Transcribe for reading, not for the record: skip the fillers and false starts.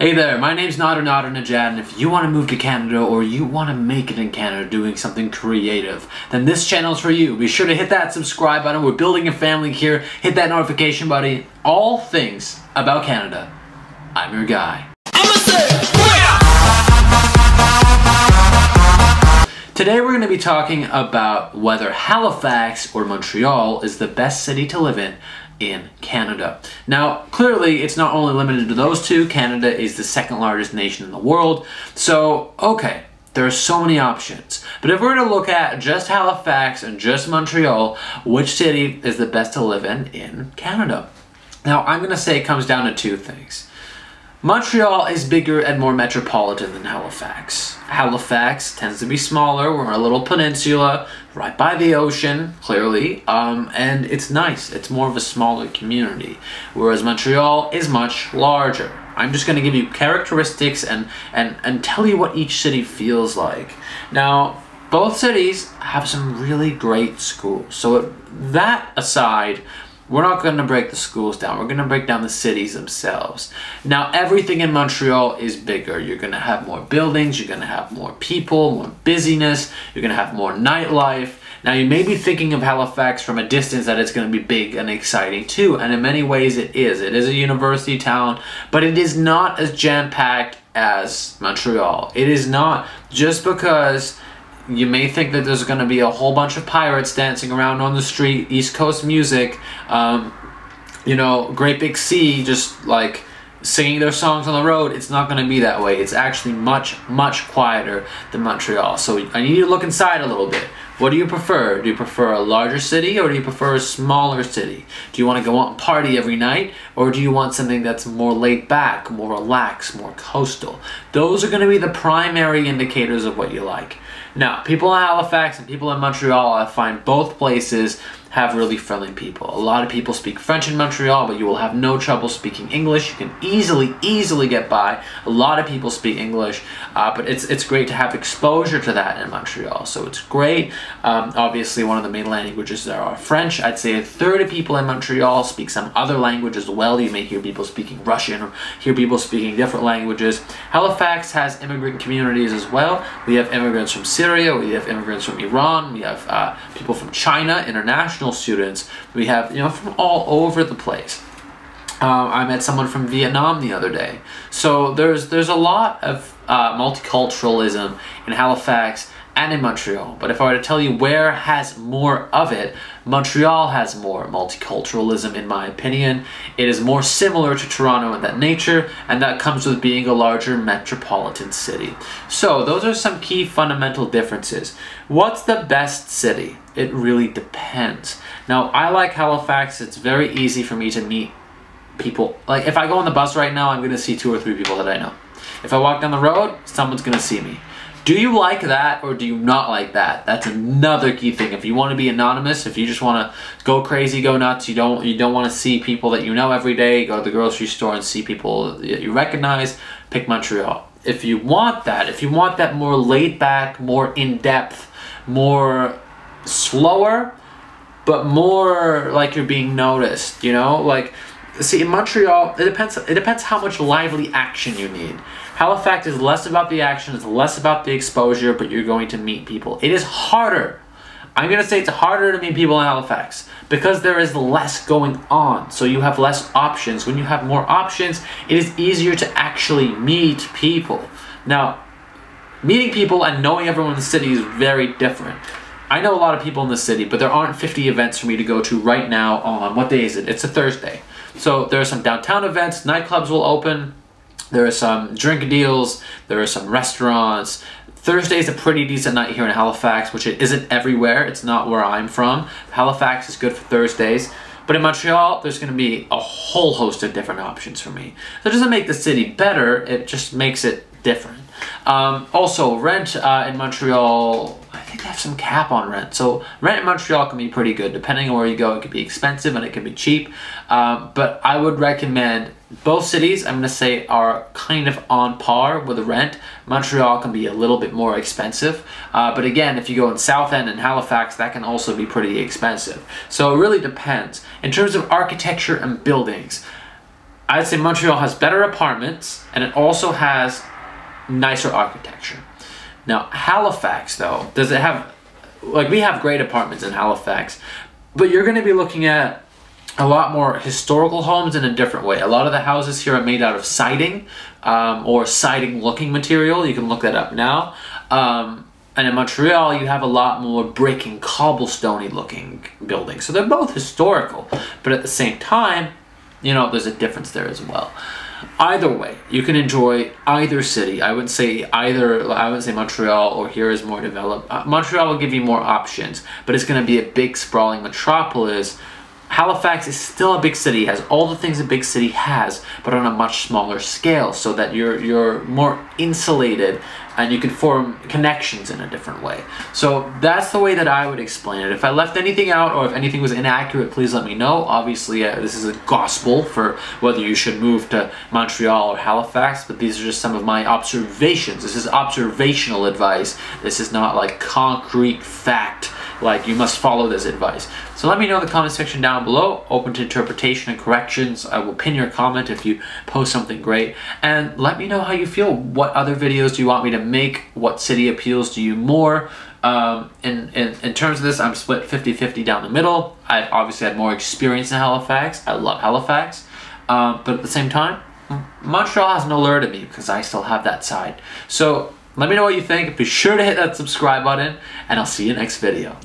Hey there, my name's Nadernejad, and if you want to move to Canada or you want to make it in Canada doing something creative, then this channel's for you. Be sure to hit that subscribe button. We're building a family here. Hit that notification button. All things about Canada. I'm your guy. Today we're going to be talking about whether Halifax or Montreal is the best city to live in Canada. Now, clearly, it's not only limited to those two. Canada is the second largest nation in the world. So, okay, there are so many options. But if we're going to look at just Halifax and just Montreal, which city is the best to live in Canada? Now, I'm going to say it comes down to two things. Montreal is bigger and more metropolitan than Halifax. Halifax tends to be smaller. We're a little peninsula right by the ocean, clearly, and it's nice. It's more of a smaller community, whereas Montreal is much larger. I'm just going to give you characteristics and tell you what each city feels like. Now, both cities have some really great schools. So that aside, we're not going to break the schools down. We're going to break down the cities themselves. Now, everything in Montreal is bigger. You're going to have more buildings. You're going to have more people, more busyness. You're going to have more nightlife. Now, you may be thinking of Halifax from a distance that it's going to be big and exciting too. And in many ways it is. It is a university town, but it is not as jam-packed as Montreal. It is not. Just because you may think that there's going to be a whole bunch of pirates dancing around on the street, East Coast music, you know, Great Big Sea just like singing their songs on the road. It's not going to be that way. It's actually much, much quieter than Montreal. So I need you to look inside a little bit. What do you prefer? Do you prefer a larger city or do you prefer a smaller city? Do you want to go out and party every night, or do you want something that's more laid back, more relaxed, more coastal? Those are going to be the primary indicators of what you like. Now, people in Halifax and people in Montreal, I find both places have really friendly people. A lot of people speak French in Montreal, but you will have no trouble speaking English. You can easily get by. A lot of people speak English, but it's great to have exposure to that in Montreal. So it's great. Obviously, one of the main languages there are French. I'd say a third of people in Montreal speak some other language as well. You may hear people speaking Russian or hear people speaking different languages. Halifax has immigrant communities as well. We have immigrants from Syria. We have immigrants from Iran. We have people from China, international students. We have, you know, from all over the place. I met someone from Vietnam the other day. So there's a lot of multiculturalism in Halifax and in Montreal. But if I were to tell you where has more of it, Montreal has more multiculturalism in my opinion. It is more similar to Toronto in that nature, and that comes with being a larger metropolitan city. So those are some key fundamental differences. What's the best city? It really depends. Now, I like Halifax. It's very easy for me to meet people. Like, if I go on the bus right now, I'm going to see 2 or 3 people that I know. If I walk down the road, someone's going to see me. Do you like that or do you not like that? That's another key thing. If you want to be anonymous, if you just want to go crazy, go nuts, you don't want to see people that you know every day, go to the grocery store and see people that you recognize, pick Montreal. If you want that more laid back, more in-depth, more slower, but more like you're being noticed, you know? Like, see, in Montreal, it depends how much lively action you need. Halifax is less about the action, it's less about the exposure, but you're going to meet people. It is harder. I'm going to say it's harder to meet people in Halifax because there is less going on. So you have less options. When you have more options, it is easier to actually meet people. Now, meeting people and knowing everyone in the city is very different. I know a lot of people in the city, but there aren't 50 events for me to go to right now on, what day is it? It's a Thursday. So there are some downtown events, nightclubs will open, there are some drink deals, there are some restaurants. Thursday is a pretty decent night here in Halifax, which it isn't everywhere. It's not where I'm from. Halifax is good for Thursdays. But in Montreal, there's going to be a whole host of different options for me. So it doesn't make the city better, it just makes it different. Also, rent in Montreal, I think they have some cap on rent. So rent in Montreal can be pretty good. Depending on where you go, it can be expensive and it can be cheap. But I would recommend both cities, I'm going to say, are kind of on par with the rent. Montreal can be a little bit more expensive. But again, if you go in South End and Halifax, that can also be pretty expensive. So it really depends. In terms of architecture and buildings, I'd say Montreal has better apartments, and it also has nicer architecture. Now, Halifax, though, does it have, like, we have great apartments in Halifax, but you're going to be looking at a lot more historical homes in a different way. A lot of the houses here are made out of siding or siding-looking material. You can look that up now. And in Montreal, you have a lot more brick and cobblestone-y looking buildings. So they're both historical, but at the same time, you know, there's a difference there as well. Either way, you can enjoy either city. I would say Montreal or here is more developed. Montreal will give you more options, but it's going to be a big sprawling metropolis. Halifax is still a big city, has all the things a big city has, but on a much smaller scale, so that you're more insulated and you can form connections in a different way. So that's the way that I would explain it. If I left anything out or if anything was inaccurate, please let me know. Obviously, this is a gospel for whether you should move to Montreal or Halifax, but these are just some of my observations. This is observational advice. This is not like concrete fact, like you must follow this advice. So let me know in the comment section down below, open to interpretation and corrections. I will pin your comment if you post something great. And let me know how you feel. What other videos do you want me to make? What city appeals to you more? In terms of this, I'm split 50-50 down the middle. I've obviously had more experience in Halifax. I love Halifax. But at the same time, Montreal has an allure to me because I still have that side. So let me know what you think. Be sure to hit that subscribe button, and I'll see you next video.